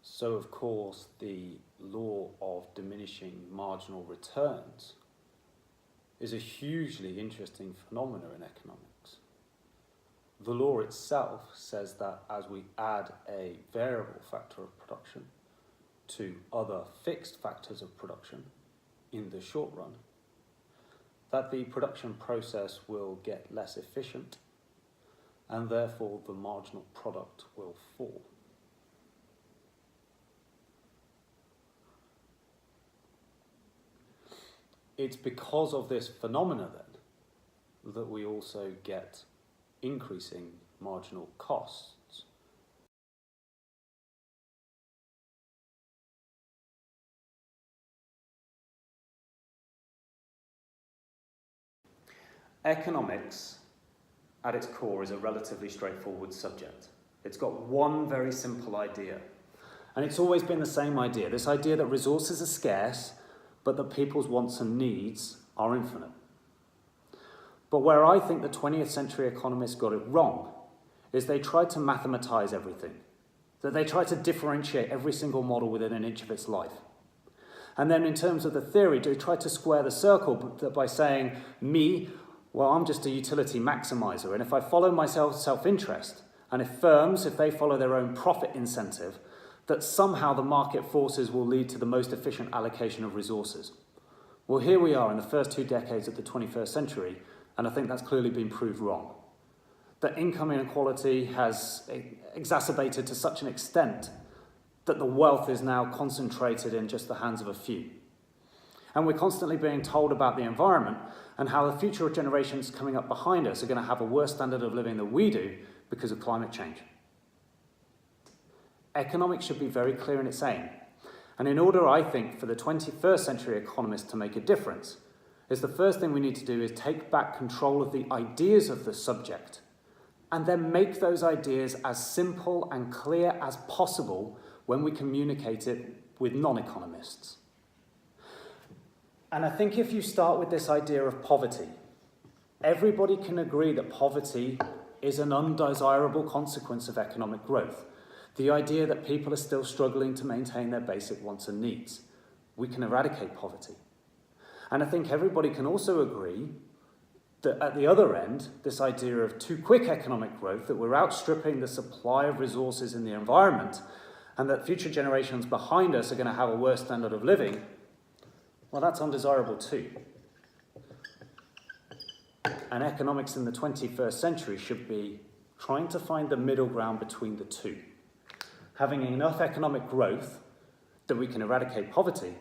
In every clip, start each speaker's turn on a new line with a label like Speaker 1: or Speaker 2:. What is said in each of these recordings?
Speaker 1: So of course the law of diminishing marginal returns is a hugely interesting phenomenon in economics. The law itself says that as we add a variable factor of production to other fixed factors of production in the short run, that the production process will get less efficient and therefore the marginal product will fall. It's because of this phenomena then that we also get increasing marginal costs. Economics, at its core, is a relatively straightforward subject. It's got one very simple idea, and it's always been the same idea, this idea that resources are scarce, but that people's wants and needs are infinite. But where I think the 20th century economists got it wrong is they tried to mathematize everything, that they tried to differentiate every single model within an inch of its life. And then in terms of the theory, they tried to square the circle by saying, me, well, I'm just a utility maximizer, and if I follow my self-interest, and if firms, if they follow their own profit incentive, that somehow the market forces will lead to the most efficient allocation of resources. Well, here we are in the first 2 decades of the 21st century, and I think that's clearly been proved wrong. That income inequality has exacerbated to such an extent that the wealth is now concentrated in just the hands of a few. And we're constantly being told about the environment and how the future generations coming up behind us are going to have a worse standard of living than we do because of climate change. Economics should be very clear in its aim. And in order, I think, for the 21st century economists to make a difference, is the first thing we need to do is take back control of the ideas of the subject and then make those ideas as simple and clear as possible when we communicate it with non-economists. And I think if you start with this idea of poverty, everybody can agree that poverty is an undesirable consequence of economic growth. The idea that people are still struggling to maintain their basic wants and needs. We can eradicate poverty. And I think everybody can also agree that at the other end, this idea of too quick economic growth, that we're outstripping the supply of resources in the environment, and that future generations behind us are going to have a worse standard of living, well, that's undesirable too. And economics in the 21st century should be trying to find the middle ground between the two. Having enough economic growth that we can eradicate poverty,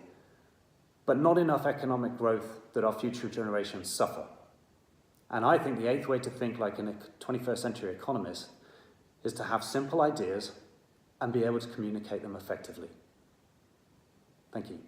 Speaker 1: but not enough economic growth that our future generations suffer. And I think the eighth way to think like a 21st century economist is to have simple ideas and be able to communicate them effectively. Thank you.